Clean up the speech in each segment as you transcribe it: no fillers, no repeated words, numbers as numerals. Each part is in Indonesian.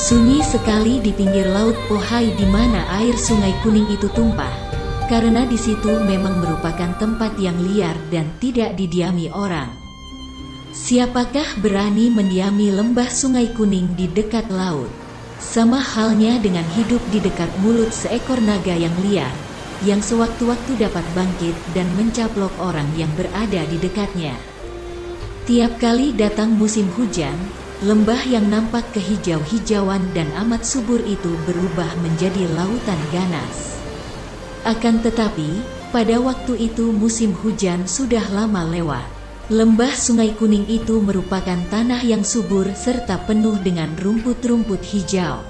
Sunyi sekali di pinggir laut Pohai di mana air Sungai Kuning itu tumpah, karena di situ memang merupakan tempat yang liar dan tidak didiami orang. Siapakah berani mendiami lembah Sungai Kuning di dekat laut? Sama halnya dengan hidup di dekat mulut seekor naga yang liar, yang sewaktu-waktu dapat bangkit dan mencaplok orang yang berada di dekatnya. Tiap kali datang musim hujan, lembah yang nampak kehijau-hijauan dan amat subur itu berubah menjadi lautan ganas. Akan tetapi, pada waktu itu musim hujan sudah lama lewat. Lembah Sungai Kuning itu merupakan tanah yang subur serta penuh dengan rumput-rumput hijau.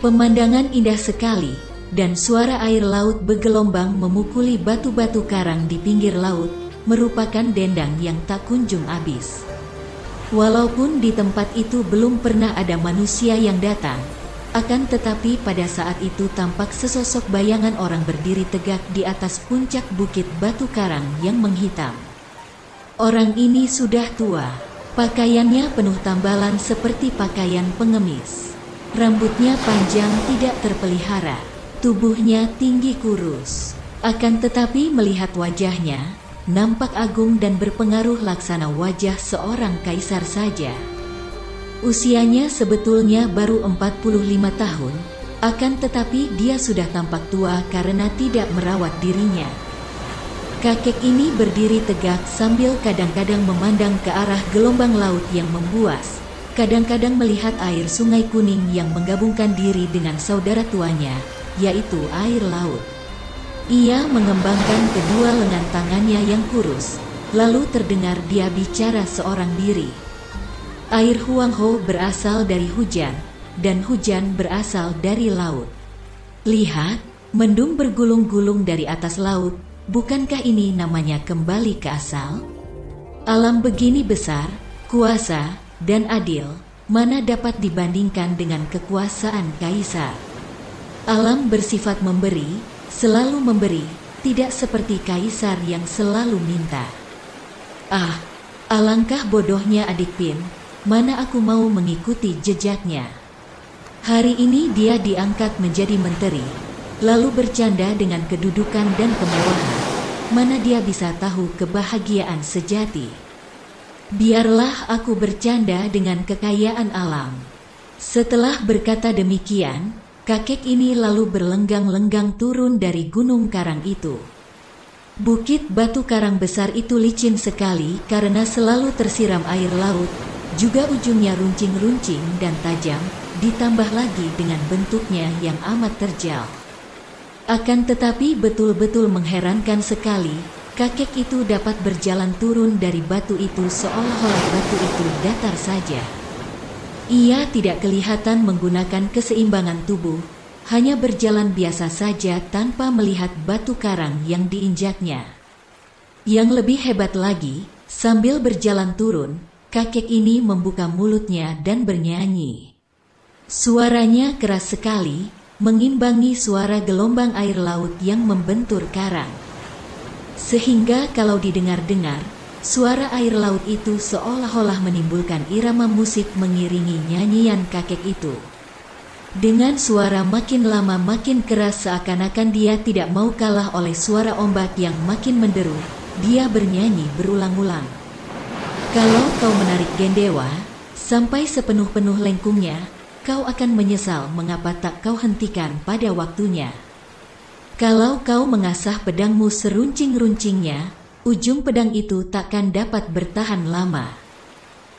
Pemandangan indah sekali, dan suara air laut bergelombang memukuli batu-batu karang di pinggir laut, merupakan dendang yang tak kunjung habis. Walaupun di tempat itu belum pernah ada manusia yang datang, akan tetapi pada saat itu tampak sesosok bayangan orang berdiri tegak di atas puncak bukit batu karang yang menghitam. Orang ini sudah tua, pakaiannya penuh tambalan seperti pakaian pengemis. Rambutnya panjang tidak terpelihara, tubuhnya tinggi kurus. Akan tetapi melihat wajahnya, nampak agung dan berpengaruh laksana wajah seorang kaisar saja. Usianya sebetulnya baru 45 tahun, akan tetapi dia sudah tampak tua karena tidak merawat dirinya. Kakek ini berdiri tegak sambil kadang-kadang memandang ke arah gelombang laut yang membuas, kadang-kadang melihat air Sungai Kuning yang menggabungkan diri dengan saudara tuanya, yaitu air laut. Ia mengembangkan kedua lengan tangannya yang kurus, lalu terdengar dia bicara seorang diri. Air Huangho berasal dari hujan, dan hujan berasal dari laut. Lihat, mendung bergulung-gulung dari atas laut, bukankah ini namanya kembali ke asal? Alam begini besar, kuasa, dan adil, mana dapat dibandingkan dengan kekuasaan kaisar? Alam bersifat memberi, selalu memberi, tidak seperti kaisar yang selalu minta. Ah, alangkah bodohnya adik Pin, mana aku mau mengikuti jejaknya. Hari ini dia diangkat menjadi menteri, lalu bercanda dengan kedudukan dan kemewahan. Mana dia bisa tahu kebahagiaan sejati? Biarlah aku bercanda dengan kekayaan alam. Setelah berkata demikian, kakek ini lalu berlenggang-lenggang turun dari gunung karang itu. Bukit batu karang besar itu licin sekali karena selalu tersiram air laut, juga ujungnya runcing-runcing dan tajam, ditambah lagi dengan bentuknya yang amat terjal. Akan tetapi betul-betul mengherankan sekali, kakek itu dapat berjalan turun dari batu itu seolah-olah batu itu datar saja. Ia tidak kelihatan menggunakan keseimbangan tubuh, hanya berjalan biasa saja tanpa melihat batu karang yang diinjaknya. Yang lebih hebat lagi, sambil berjalan turun, kakek ini membuka mulutnya dan bernyanyi. Suaranya keras sekali, mengimbangi suara gelombang air laut yang membentur karang. Sehingga kalau didengar-dengar, suara air laut itu seolah-olah menimbulkan irama musik mengiringi nyanyian kakek itu. Dengan suara makin lama makin keras seakan-akan dia tidak mau kalah oleh suara ombak yang makin menderu, dia bernyanyi berulang-ulang. Kalau kau menarik gendewa, sampai sepenuh-penuh lengkungnya, kau akan menyesal mengapa tak kau hentikan pada waktunya. Kalau kau mengasah pedangmu seruncing-runcingnya, ujung pedang itu takkan dapat bertahan lama.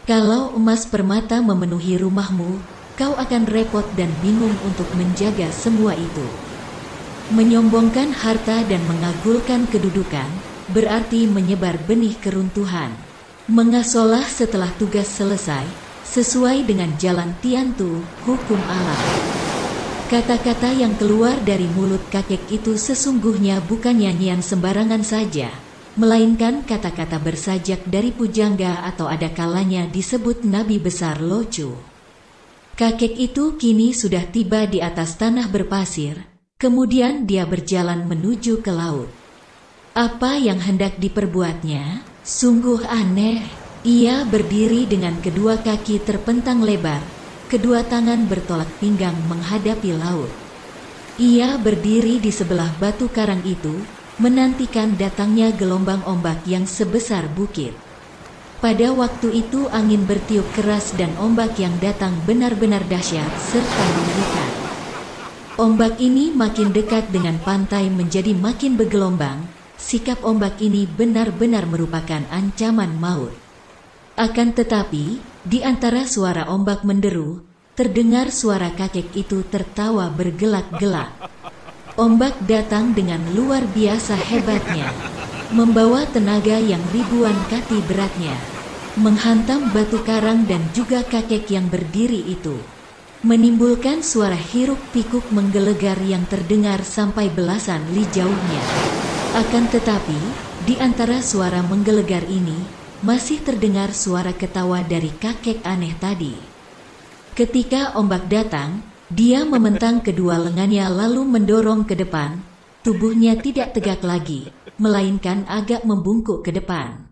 Kalau emas permata memenuhi rumahmu, kau akan repot dan bingung untuk menjaga semua itu. Menyombongkan harta dan mengagulkan kedudukan, berarti menyebar benih keruntuhan. Mengasolah setelah tugas selesai, sesuai dengan jalan tiantu, hukum alam. Kata-kata yang keluar dari mulut kakek itu sesungguhnya bukan nyanyian sembarangan saja, melainkan kata-kata bersajak dari pujangga atau ada kalanya disebut nabi besar Locu. Kakek itu kini sudah tiba di atas tanah berpasir, kemudian dia berjalan menuju ke laut. Apa yang hendak diperbuatnya? Sungguh aneh. Ia berdiri dengan kedua kaki terpentang lebar, kedua tangan bertolak pinggang menghadapi laut. Ia berdiri di sebelah batu karang itu, menantikan datangnya gelombang ombak yang sebesar bukit. Pada waktu itu angin bertiup keras dan ombak yang datang benar-benar dahsyat serta mengerikan. Ombak ini makin dekat dengan pantai menjadi makin bergelombang. Sikap ombak ini benar-benar merupakan ancaman maut. Akan tetapi, di antara suara ombak menderu, terdengar suara kakek itu tertawa bergelak-gelak. Ombak datang dengan luar biasa hebatnya, membawa tenaga yang ribuan kati beratnya, menghantam batu karang dan juga kakek yang berdiri itu, menimbulkan suara hiruk-pikuk menggelegar yang terdengar sampai belasan li jauhnya. Akan tetapi, di antara suara menggelegar ini, masih terdengar suara ketawa dari kakek aneh tadi. Ketika ombak datang, dia mementang kedua lengannya lalu mendorong ke depan. Tubuhnya tidak tegak lagi, melainkan agak membungkuk ke depan.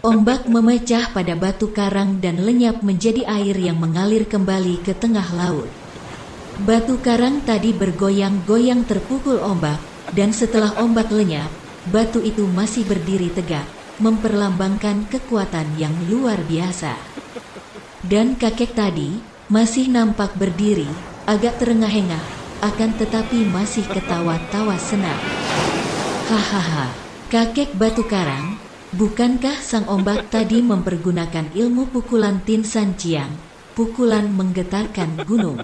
Ombak memecah pada batu karang dan lenyap menjadi air yang mengalir kembali ke tengah laut. Batu karang tadi bergoyang-goyang terpukul ombak, dan setelah ombak lenyap, batu itu masih berdiri tegak, memperlambangkan kekuatan yang luar biasa. Dan kakek tadi masih nampak berdiri, agak terengah-engah, akan tetapi masih ketawa-tawa senang. Hahaha, kakek batu karang, bukankah sang ombak tadi mempergunakan ilmu pukulan Tin San Chiang, pukulan menggetarkan gunung?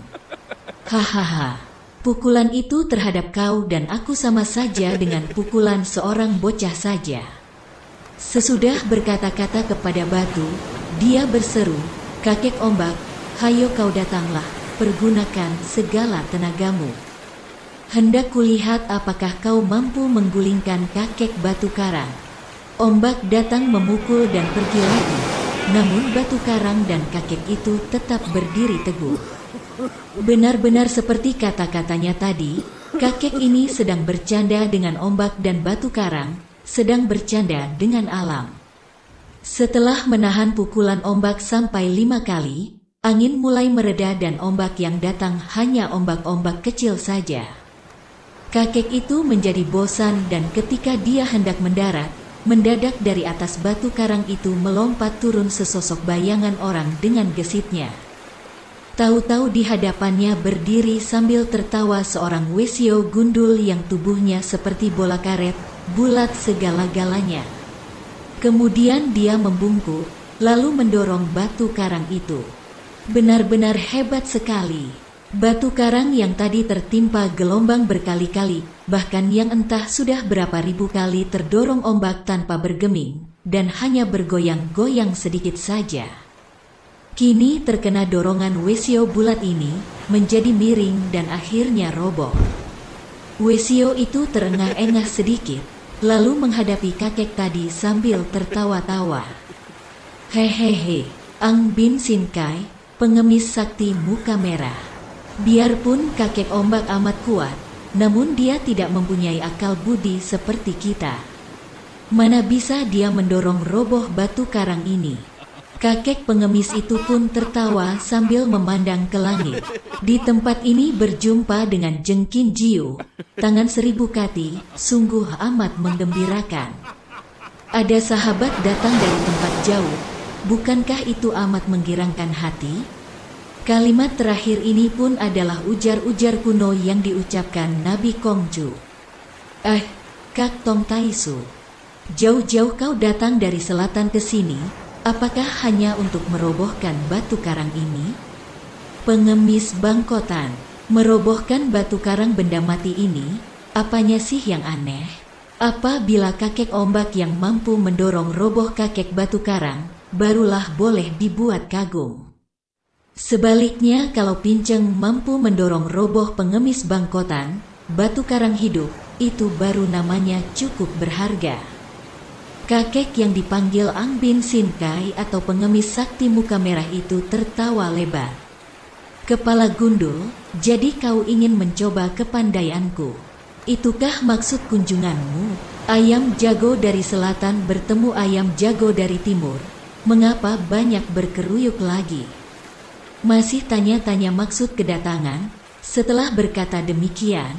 Hahaha, pukulan itu terhadap kau dan aku sama saja dengan pukulan seorang bocah saja. Sesudah berkata-kata kepada batu, dia berseru, kakek ombak, hayo kau datanglah, pergunakan segala tenagamu. Hendak kulihat apakah kau mampu menggulingkan kakek batu karang. Ombak datang memukul dan pergi lagi, namun batu karang dan kakek itu tetap berdiri teguh. Benar-benar seperti kata-katanya tadi, kakek ini sedang bercanda dengan ombak dan batu karang, sedang bercanda dengan alam. Setelah menahan pukulan ombak sampai 5 kali, angin mulai mereda dan ombak yang datang hanya ombak-ombak kecil saja. Kakek itu menjadi bosan dan ketika dia hendak mendarat, mendadak dari atas batu karang itu melompat turun sesosok bayangan orang dengan gesitnya. Tahu-tahu di hadapannya berdiri sambil tertawa seorang wesio gundul yang tubuhnya seperti bola karet, bulat segala-galanya. Kemudian dia membungkuk, lalu mendorong batu karang itu. Benar-benar hebat sekali. Batu karang yang tadi tertimpa gelombang berkali-kali, bahkan yang entah sudah berapa ribu kali terdorong ombak tanpa bergeming, dan hanya bergoyang-goyang sedikit saja. Kini terkena dorongan wesio bulat ini, menjadi miring dan akhirnya roboh. Wesio itu terengah-engah sedikit, lalu menghadapi kakek tadi sambil tertawa-tawa. Hehehe, Ang Bin Sin Kai, pengemis sakti muka merah. Biarpun kakek ombak amat kuat, namun dia tidak mempunyai akal budi seperti kita. Mana bisa dia mendorong roboh batu karang ini? Kakek pengemis itu pun tertawa sambil memandang ke langit. Di tempat ini berjumpa dengan Jengkin Jiu, tangan 1000 kati, sungguh amat menggembirakan. Ada sahabat datang dari tempat jauh, bukankah itu amat menggirangkan hati? Kalimat terakhir ini pun adalah ujar-ujar kuno yang diucapkan Nabi Kongju. Kak Tong Taisu, jauh-jauh kau datang dari selatan ke sini, apakah hanya untuk merobohkan batu karang ini? Pengemis bangkotan, merobohkan batu karang benda mati ini, apanya sih yang aneh? Apabila kakek ombak yang mampu mendorong roboh kakek batu karang, barulah boleh dibuat kagum. Sebaliknya kalau Pinceng mampu mendorong roboh pengemis bangkotan, batu karang hidup, itu baru namanya cukup berharga. Kakek yang dipanggil Ang Bin Sin Kai atau pengemis sakti muka merah itu tertawa lebar. Kepala gundul, jadi kau ingin mencoba kepandaianku. Itukah maksud kunjunganmu? Ayam jago dari selatan bertemu ayam jago dari timur. Mengapa banyak berkeruyuk lagi? Masih tanya-tanya maksud kedatangan. Setelah berkata demikian,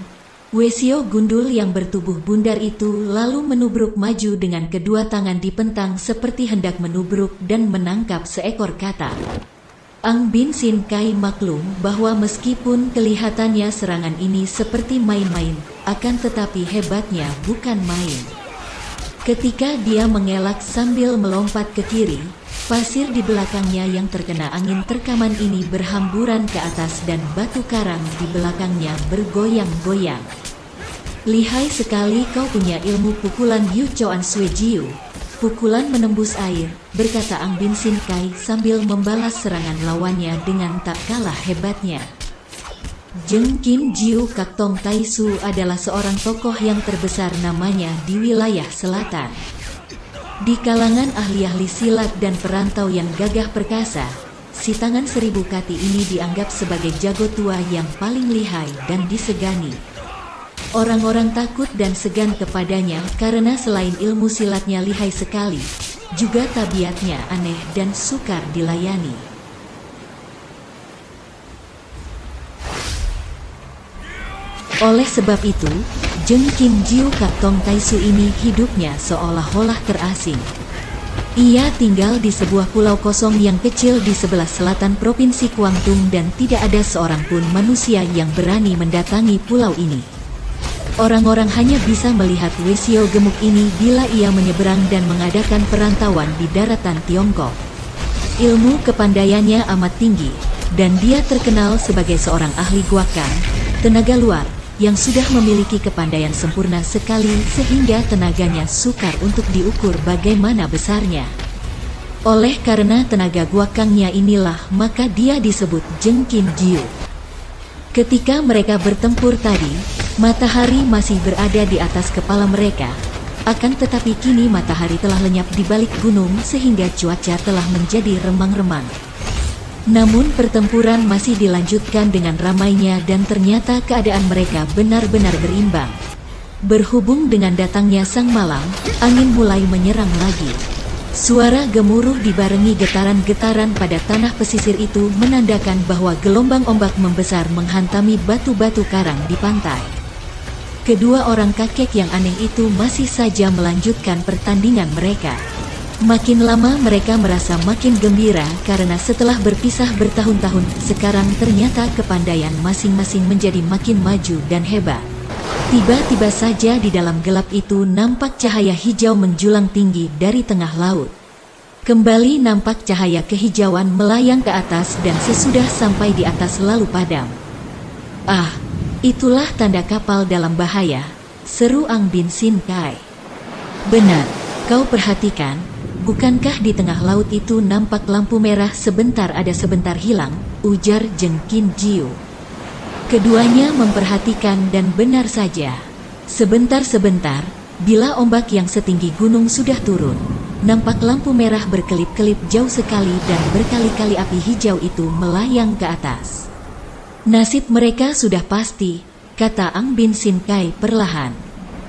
Wesio gundul yang bertubuh bundar itu lalu menubruk maju dengan kedua tangan dipentang seperti hendak menubruk dan menangkap seekor katak. Ang Bin Sin Kai maklum bahwa meskipun kelihatannya serangan ini seperti main-main, akan tetapi hebatnya bukan main. Ketika dia mengelak sambil melompat ke kiri, pasir di belakangnya yang terkena angin terkaman ini berhamburan ke atas dan batu karang di belakangnya bergoyang-goyang. Lihai sekali kau punya ilmu pukulan Yu Choan Sui Jiu. Pukulan menembus air, berkata Ang Bin Sin Kai sambil membalas serangan lawannya dengan tak kalah hebatnya. Jeng Kim Jiu Kak Tong Tai Su adalah seorang tokoh yang terbesar namanya di wilayah selatan. Di kalangan ahli-ahli silat dan perantau yang gagah perkasa, si tangan 1000 kati ini dianggap sebagai jago tua yang paling lihai dan disegani. Orang-orang takut dan segan kepadanya karena selain ilmu silatnya lihai sekali, juga tabiatnya aneh dan sukar dilayani. Oleh sebab itu, Jeng Kim Jiu Kak Tong Tai Su ini hidupnya seolah-olah terasing. Ia tinggal di sebuah pulau kosong yang kecil di sebelah selatan Provinsi Guangdong dan tidak ada seorang pun manusia yang berani mendatangi pulau ini. Orang-orang hanya bisa melihat Wesio gemuk ini bila ia menyeberang dan mengadakan perantauan di daratan Tiongkok. Ilmu kepandaiannya amat tinggi, dan dia terkenal sebagai seorang ahli guakan, tenaga luar, yang sudah memiliki kepandaian sempurna sekali sehingga tenaganya sukar untuk diukur bagaimana besarnya. Oleh karena tenaga guakangnya inilah maka dia disebut Jeng Kim Jiu. Ketika mereka bertempur tadi, matahari masih berada di atas kepala mereka. Akan tetapi kini matahari telah lenyap di balik gunung sehingga cuaca telah menjadi remang-remang. Namun pertempuran masih dilanjutkan dengan ramainya dan ternyata keadaan mereka benar-benar berimbang. Berhubung dengan datangnya sang malam, angin mulai menyerang lagi. Suara gemuruh dibarengi getaran-getaran pada tanah pesisir itu menandakan bahwa gelombang ombak membesar menghantami batu-batu karang di pantai. Kedua orang kakek yang aneh itu masih saja melanjutkan pertandingan mereka. Makin lama mereka merasa makin gembira karena setelah berpisah bertahun-tahun, sekarang ternyata kepandaian masing-masing menjadi makin maju dan hebat. Tiba-tiba saja di dalam gelap itu nampak cahaya hijau menjulang tinggi dari tengah laut. Kembali nampak cahaya kehijauan melayang ke atas dan sesudah sampai di atas lalu padam. Ah, itulah tanda kapal dalam bahaya, seru Ang Bin Sin Kai. Benar, kau perhatikan, bukankah di tengah laut itu nampak lampu merah sebentar ada sebentar hilang, ujar Jeng Kim Jiu. Keduanya memperhatikan dan benar saja. Sebentar-sebentar, bila ombak yang setinggi gunung sudah turun, nampak lampu merah berkelip-kelip jauh sekali dan berkali-kali api hijau itu melayang ke atas. Nasib mereka sudah pasti, kata Ang Bin Sin Kai perlahan.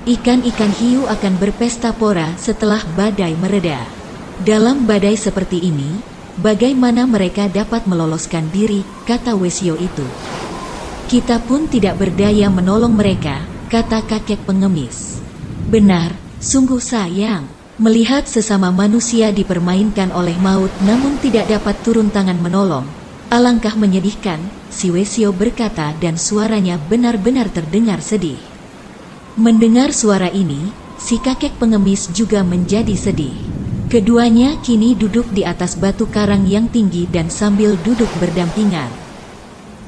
Ikan-ikan hiu akan berpesta pora setelah badai mereda. Dalam badai seperti ini, bagaimana mereka dapat meloloskan diri, kata Wesio itu. Kita pun tidak berdaya menolong mereka, kata kakek pengemis. Benar, sungguh sayang, melihat sesama manusia dipermainkan oleh maut namun tidak dapat turun tangan menolong. Alangkah menyedihkan, si Wesio berkata dan suaranya benar-benar terdengar sedih. Mendengar suara ini, si kakek pengemis juga menjadi sedih. Keduanya kini duduk di atas batu karang yang tinggi dan sambil duduk berdampingan.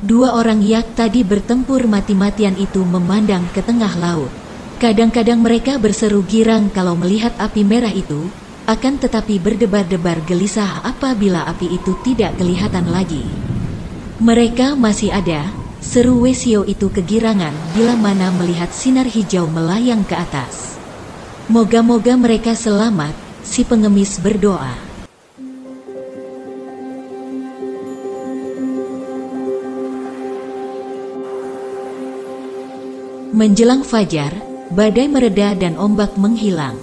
Dua orang yak tadi bertempur mati-matian itu memandang ke tengah laut. Kadang-kadang mereka berseru girang kalau melihat api merah itu, akan tetapi berdebar-debar gelisah apabila api itu tidak kelihatan lagi. Mereka masih ada, seru Wesio itu kegirangan bila mana melihat sinar hijau melayang ke atas. Moga-moga mereka selamat, si pengemis berdoa. Menjelang fajar, badai mereda dan ombak menghilang.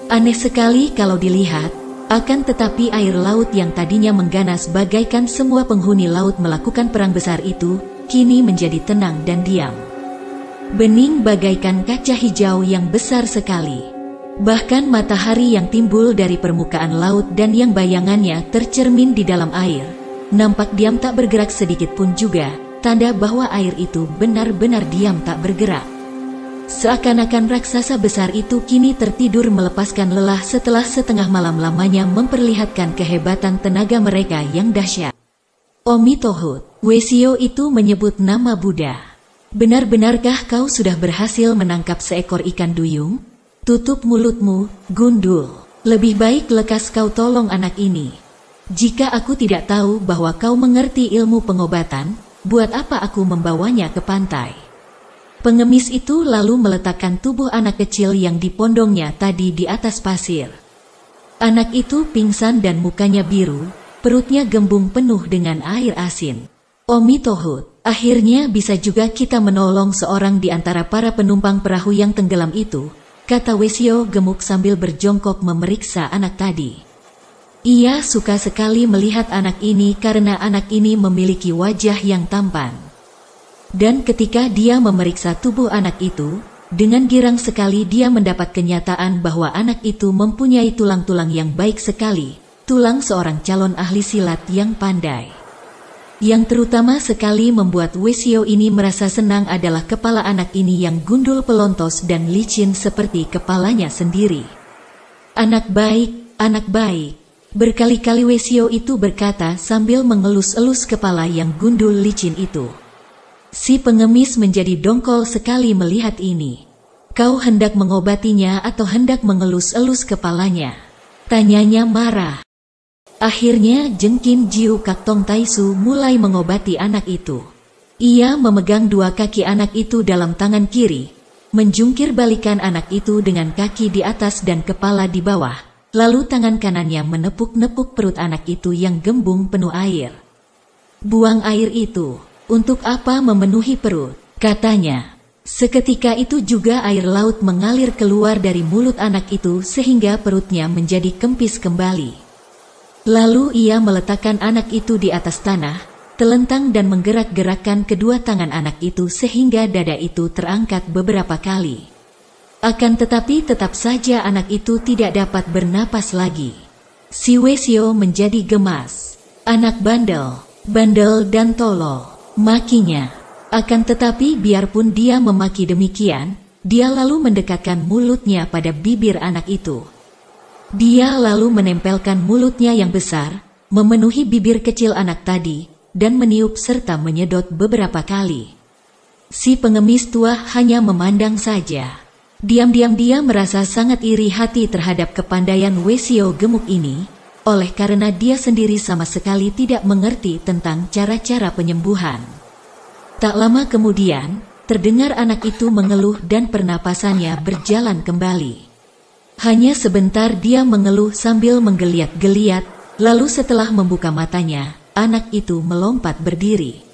Aneh sekali kalau dilihat, Akan tetapi air laut yang tadinya mengganas bagaikan semua penghuni laut melakukan perang besar itu, kini menjadi tenang dan diam. Bening bagaikan kaca hijau yang besar sekali. Bahkan matahari yang timbul dari permukaan laut dan yang bayangannya tercermin di dalam air, nampak diam tak bergerak sedikit pun juga, tanda bahwa air itu benar-benar diam tak bergerak. Seakan-akan raksasa besar itu kini tertidur melepaskan lelah setelah setengah malam lamanya memperlihatkan kehebatan tenaga mereka yang dahsyat. Omitohut, Wesio itu menyebut nama Buddha. Benar-benarkah kau sudah berhasil menangkap seekor ikan duyung? Tutup mulutmu, gundul. Lebih baik lekas kau tolong anak ini. Jika aku tidak tahu bahwa kau mengerti ilmu pengobatan, buat apa aku membawanya ke pantai? Pengemis itu lalu meletakkan tubuh anak kecil yang dipondongnya tadi di atas pasir. Anak itu pingsan dan mukanya biru, perutnya gembung penuh dengan air asin. Omitohut, akhirnya bisa juga kita menolong seorang di antara para penumpang perahu yang tenggelam itu, kata Wesio gemuk sambil berjongkok memeriksa anak tadi. Ia suka sekali melihat anak ini karena anak ini memiliki wajah yang tampan. Dan ketika dia memeriksa tubuh anak itu, dengan girang sekali dia mendapat kenyataan bahwa anak itu mempunyai tulang-tulang yang baik sekali, tulang seorang calon ahli silat yang pandai. Yang terutama sekali membuat Wesio ini merasa senang adalah kepala anak ini yang gundul pelontos dan licin seperti kepalanya sendiri. Anak baik, anak baik. Berkali-kali Wesio itu berkata sambil mengelus-elus kepala yang gundul licin itu. Si pengemis menjadi dongkol sekali melihat ini. Kau hendak mengobatinya atau hendak mengelus-elus kepalanya? Tanyanya marah. Akhirnya Jengkin Jiu Kaktong Taisu mulai mengobati anak itu. Ia memegang dua kaki anak itu dalam tangan kiri, menjungkir balikan anak itu dengan kaki di atas dan kepala di bawah, lalu tangan kanannya menepuk-nepuk perut anak itu yang gembung penuh air. Buang air itu. Untuk apa memenuhi perut? Katanya. Seketika itu juga air laut mengalir keluar dari mulut anak itu sehingga perutnya menjadi kempis kembali. Lalu ia meletakkan anak itu di atas tanah, telentang dan menggerak-gerakkan kedua tangan anak itu sehingga dada itu terangkat beberapa kali. Akan tetapi tetap saja anak itu tidak dapat bernapas lagi. Si Wesio menjadi gemas. Anak bandel, bandel dan tolol. Makinya. Akan tetapi biarpun dia memaki demikian, dia lalu mendekatkan mulutnya pada bibir anak itu. Dia lalu menempelkan mulutnya yang besar, memenuhi bibir kecil anak tadi, dan meniup serta menyedot beberapa kali. Si pengemis tua hanya memandang saja. Diam-diam dia merasa sangat iri hati terhadap kepandaian Wesio gemuk ini, oleh karena dia sendiri sama sekali tidak mengerti tentang cara-cara penyembuhan. Tak lama kemudian, terdengar anak itu mengeluh dan pernapasannya berjalan kembali. Hanya sebentar dia mengeluh sambil menggeliat-geliat, lalu setelah membuka matanya, anak itu melompat berdiri.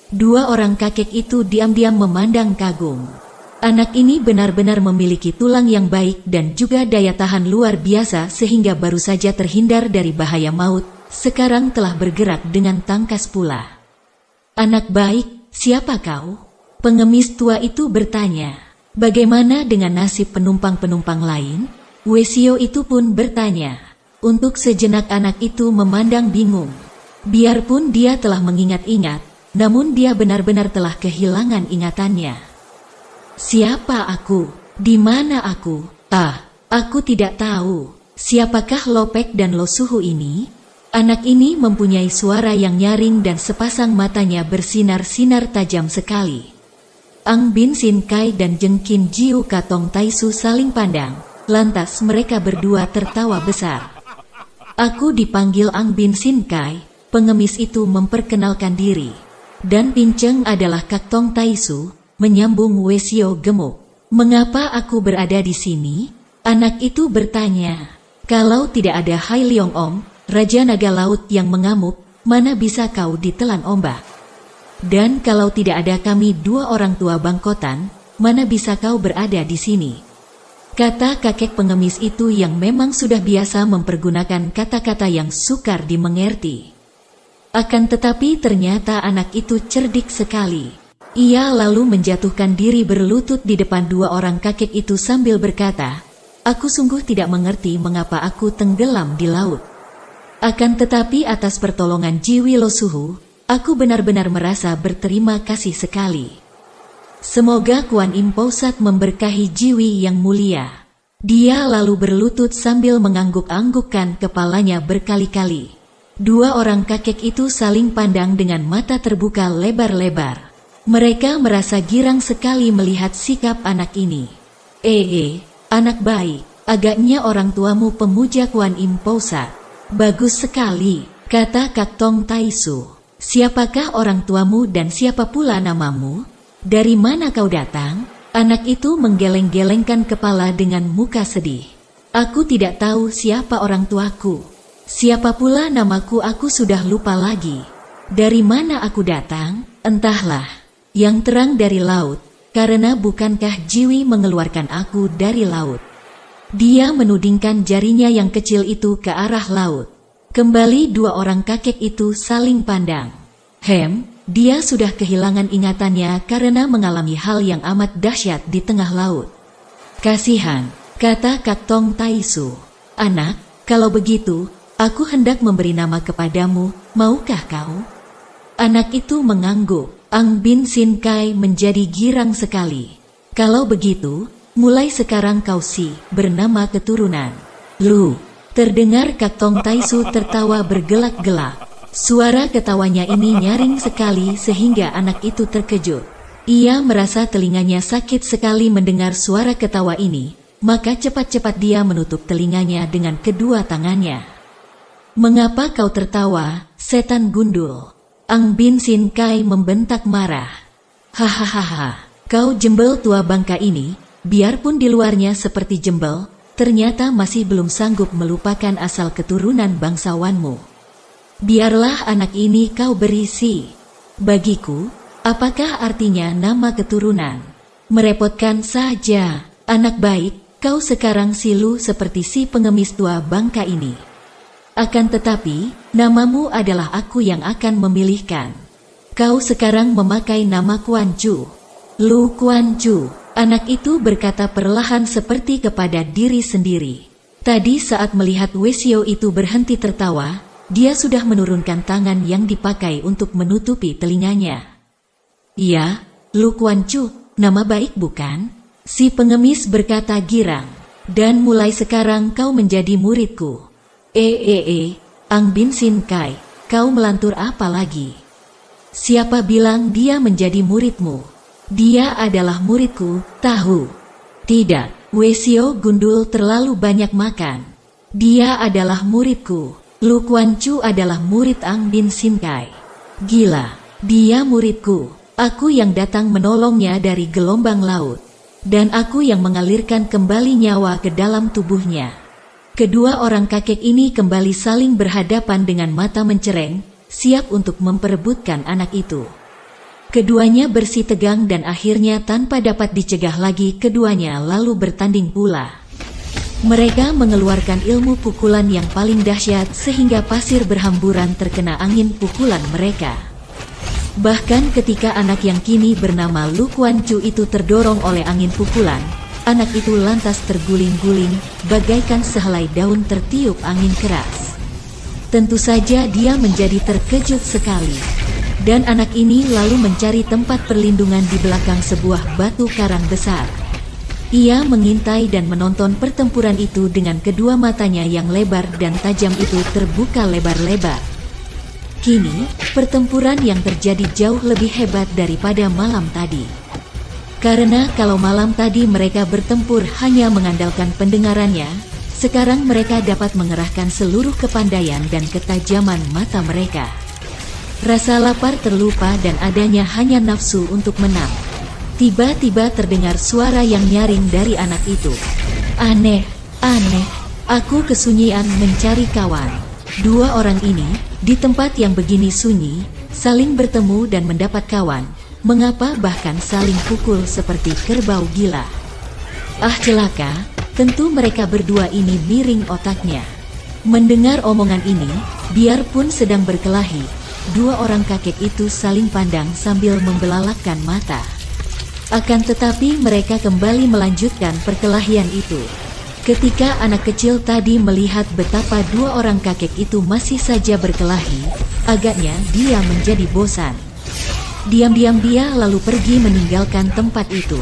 Dua orang kakek itu diam-diam memandang kagum. Anak ini benar-benar memiliki tulang yang baik dan juga daya tahan luar biasa sehingga baru saja terhindar dari bahaya maut, sekarang telah bergerak dengan tangkas pula. Anak baik, siapa kau? Pengemis tua itu bertanya. Bagaimana dengan nasib penumpang-penumpang lain? Wesio itu pun bertanya. Untuk sejenak anak itu memandang bingung. Biarpun dia telah mengingat-ingat, namun dia benar-benar telah kehilangan ingatannya. Siapa aku? Di mana aku? Aku tidak tahu. Siapakah Lopek dan Losuhu ini? Anak ini mempunyai suara yang nyaring dan sepasang matanya bersinar-sinar tajam sekali. Ang Bin Sin Kai dan Jengkin Jiu Katong Taisu saling pandang, lantas mereka berdua tertawa besar. Aku dipanggil Ang Bin Sin Kai, pengemis itu memperkenalkan diri. Dan Pinceng adalah Kaktong Taisu, menyambung Wesio gemuk. Mengapa aku berada di sini? Anak itu bertanya. Kalau tidak ada Hai Leong Om, Raja Naga Laut yang mengamuk, mana bisa kau ditelan ombak? Dan kalau tidak ada kami dua orang tua bangkotan, mana bisa kau berada di sini? kata kakek pengemis itu yang memang sudah biasa mempergunakan kata-kata yang sukar dimengerti. Akan tetapi ternyata anak itu cerdik sekali. Ia lalu menjatuhkan diri berlutut di depan dua orang kakek itu sambil berkata, "Aku sungguh tidak mengerti mengapa aku tenggelam di laut. Akan tetapi atas pertolongan Jiwi Losuhu, aku benar-benar merasa berterima kasih sekali. Semoga Kuan Im Posat memberkahi Jiwi yang mulia." Dia lalu berlutut sambil mengangguk-anggukkan kepalanya berkali-kali. Dua orang kakek itu saling pandang dengan mata terbuka lebar-lebar. Mereka merasa girang sekali melihat sikap anak ini. Anak baik, agaknya orang tuamu pemuja Kuan Im Posat. Bagus sekali, kata Kak Tong Taisu. Siapakah orang tuamu dan siapa pula namamu? Dari mana kau datang? Anak itu menggeleng-gelengkan kepala dengan muka sedih. Aku tidak tahu siapa orang tuaku. Siapa pula namaku aku sudah lupa lagi. Dari mana aku datang? Entahlah. Yang terang dari laut, karena bukankah Jiwi mengeluarkan aku dari laut? Dia menudingkan jarinya yang kecil itu ke arah laut. Kembali dua orang kakek itu saling pandang. Dia sudah kehilangan ingatannya karena mengalami hal yang amat dahsyat di tengah laut. Kasihan, kata Kak Tong Taisu. Anak, kalau begitu, aku hendak memberi nama kepadamu, maukah kau? Anak itu mengangguk. Ang Bin Sin Kai menjadi girang sekali. Kalau begitu, mulai sekarang kau bernama keturunan Lu. Terdengar Kak Tong Taisu tertawa bergelak-gelak. Suara ketawanya ini nyaring sekali sehingga anak itu terkejut. Ia merasa telinganya sakit sekali mendengar suara ketawa ini, maka cepat-cepat dia menutup telinganya dengan kedua tangannya. Mengapa kau tertawa, setan gundul? Ang Bin Sin Kai membentak marah. Hahaha, kau jembel tua bangka ini, biarpun di luarnya seperti jembel, ternyata masih belum sanggup melupakan asal keturunan bangsawanmu. Biarlah anak ini kau berisi. Bagiku, apakah artinya nama keturunan? Merepotkan saja. Anak baik, kau sekarang silu seperti si pengemis tua bangka ini. Akan tetapi, namamu adalah aku yang akan memilihkan. Kau sekarang memakai nama Kuan Chu. Lu Kuan Chu. Anak itu berkata perlahan seperti kepada diri sendiri. Tadi saat melihat Wesio itu berhenti tertawa, dia sudah menurunkan tangan yang dipakai untuk menutupi telinganya. Iya, Lu Kuan Chu, nama baik bukan? Si pengemis berkata girang. Dan mulai sekarang kau menjadi muridku. Ang Bin Sin Kai, kau melantur apa lagi? Siapa bilang dia menjadi muridmu? Dia adalah muridku, tahu? Tidak, Wesio gundul terlalu banyak makan. Dia adalah muridku. Lu Kuan Chu adalah murid Ang Bin Sin Kai. Gila, dia muridku. Aku yang datang menolongnya dari gelombang laut. Dan aku yang mengalirkan kembali nyawa ke dalam tubuhnya. Kedua orang kakek ini kembali saling berhadapan dengan mata mencereng, siap untuk memperebutkan anak itu. Keduanya bersitegang dan akhirnya tanpa dapat dicegah lagi keduanya lalu bertanding pula. Mereka mengeluarkan ilmu pukulan yang paling dahsyat sehingga pasir berhamburan terkena angin pukulan mereka. Bahkan ketika anak yang kini bernama Lu Kuan Chu itu terdorong oleh angin pukulan, anak itu lantas terguling-guling, bagaikan sehelai daun tertiup angin keras. Tentu saja dia menjadi terkejut sekali. Dan anak ini lalu mencari tempat perlindungan di belakang sebuah batu karang besar. Ia mengintai dan menonton pertempuran itu dengan kedua matanya yang lebar dan tajam itu terbuka lebar-lebar. Kini, pertempuran yang terjadi jauh lebih hebat daripada malam tadi. Karena kalau malam tadi mereka bertempur hanya mengandalkan pendengarannya, sekarang mereka dapat mengerahkan seluruh kepandaian dan ketajaman mata mereka. Rasa lapar terlupa dan adanya hanya nafsu untuk menang. Tiba-tiba terdengar suara yang nyaring dari anak itu. Aneh, aku kesunyian mencari kawan. Dua orang ini, di tempat yang begini sunyi, saling bertemu dan mendapat kawan. Mengapa bahkan saling pukul seperti kerbau gila? Ah celaka, Tentu mereka berdua ini miring otaknya. Mendengar omongan ini, biarpun sedang berkelahi, dua orang kakek itu saling pandang sambil membelalakkan mata. Akan tetapi mereka kembali melanjutkan perkelahian itu. Ketika anak kecil tadi melihat betapa dua orang kakek itu masih saja berkelahi, agaknya dia menjadi bosan. Diam-diam dia lalu pergi meninggalkan tempat itu.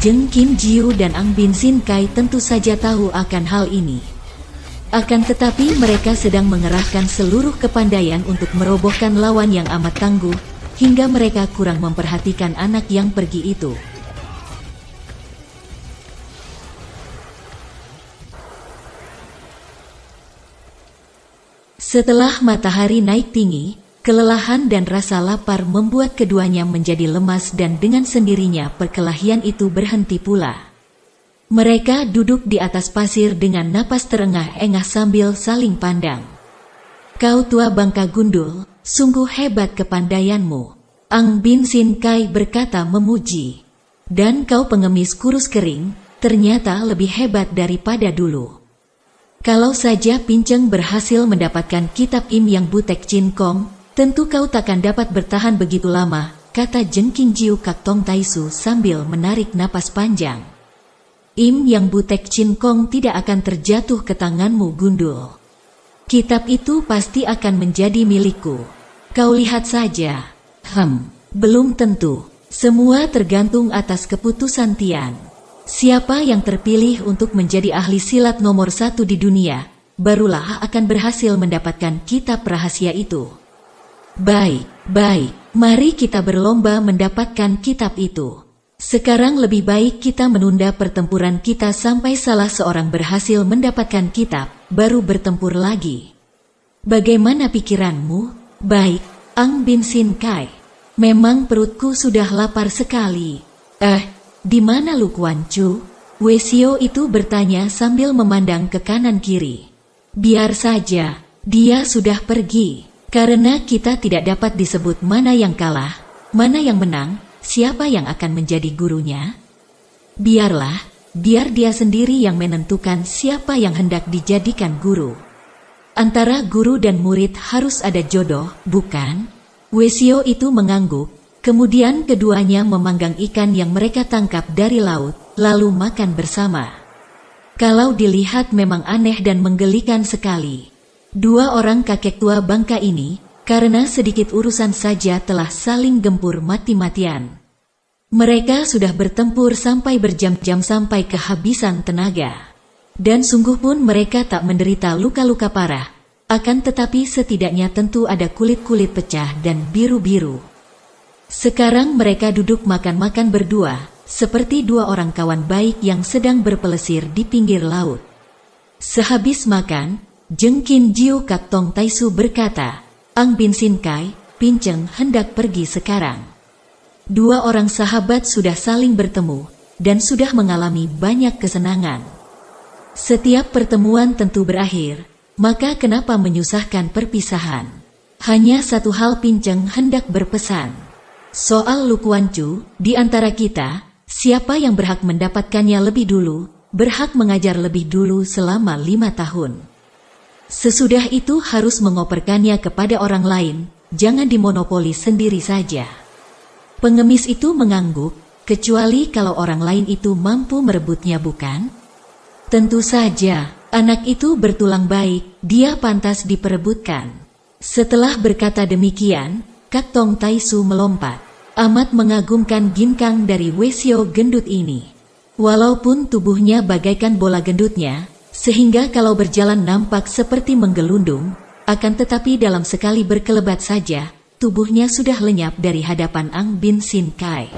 Zheng Qinjiu dan Ang Bin Sin Kai tentu saja tahu akan hal ini. Akan tetapi mereka sedang mengerahkan seluruh kepandaian untuk merobohkan lawan yang amat tangguh, hingga mereka kurang memperhatikan anak yang pergi itu. Setelah matahari naik tinggi, kelelahan dan rasa lapar membuat keduanya menjadi lemas dan dengan sendirinya perkelahian itu berhenti pula. Mereka duduk di atas pasir dengan napas terengah-engah sambil saling pandang. "Kau tua bangka gundul, sungguh hebat kepandaianmu," Ang Bin Sin Kai berkata memuji. "Dan kau pengemis kurus kering, ternyata lebih hebat daripada dulu. Kalau saja Pinceng berhasil mendapatkan kitab Im Yang Butek Chin Kong, tentu kau takkan dapat bertahan begitu lama," kata Zheng Qinjiu Kak Tong Taisu sambil menarik napas panjang. "Im Yang Butek Chin Kong tidak akan terjatuh ke tanganmu gundul. Kitab itu pasti akan menjadi milikku. Kau lihat saja." Belum tentu. Semua tergantung atas keputusan Tian. Siapa yang terpilih untuk menjadi ahli silat nomor 1 di dunia, barulah akan berhasil mendapatkan kitab rahasia itu. Baik, mari kita berlomba mendapatkan kitab itu. Sekarang lebih baik kita menunda pertempuran kita sampai salah seorang berhasil mendapatkan kitab, baru bertempur lagi. Bagaimana pikiranmu? Baik, Ang Bin Sin Kai. Memang perutku sudah lapar sekali. Di mana Lu Kuan Chu? Wesio itu bertanya sambil memandang ke kanan kiri. Biar saja, dia sudah pergi. Karena kita tidak dapat disebut mana yang kalah, mana yang menang, siapa yang akan menjadi gurunya. Biar dia sendiri yang menentukan siapa yang hendak dijadikan guru. Antara guru dan murid harus ada jodoh, bukan? Wesio itu mengangguk, kemudian keduanya memanggang ikan yang mereka tangkap dari laut, lalu makan bersama. Kalau dilihat memang aneh dan menggelikan sekali. Dua orang kakek tua bangka ini, karena sedikit urusan saja telah saling gempur mati-matian. Mereka sudah bertempur sampai berjam-jam sampai kehabisan tenaga. Dan sungguh pun mereka tak menderita luka-luka parah. Akan tetapi setidaknya tentu ada kulit-kulit pecah dan biru-biru. Sekarang mereka duduk makan-makan berdua, seperti dua orang kawan baik yang sedang berpelesir di pinggir laut. Sehabis makan, Zheng Qinjiu Kak Tong Taisu berkata, "Ang Bin Sin Kai, Pinceng hendak pergi sekarang." Dua orang sahabat sudah saling bertemu, dan sudah mengalami banyak kesenangan. Setiap pertemuan tentu berakhir, maka kenapa menyusahkan perpisahan? Hanya satu hal Pinceng hendak berpesan. Soal Lu Kuan Chu, di antara kita, siapa yang berhak mendapatkannya lebih dulu, berhak mengajar lebih dulu selama 5 tahun. Sesudah itu harus mengoperkannya kepada orang lain, jangan dimonopoli sendiri saja. Pengemis itu mengangguk, kecuali kalau orang lain itu mampu merebutnya, bukan? Tentu saja. Anak itu bertulang baik, dia pantas diperebutkan. Setelah berkata demikian, Kak Tong Taisu melompat. Amat mengagumkan ginkang dari Wesio gendut ini. Walaupun tubuhnya bagaikan bola gendutnya, sehingga kalau berjalan nampak seperti menggelundung, akan tetapi dalam sekali berkelebat saja, tubuhnya sudah lenyap dari hadapan Ang Bin Sin Kai.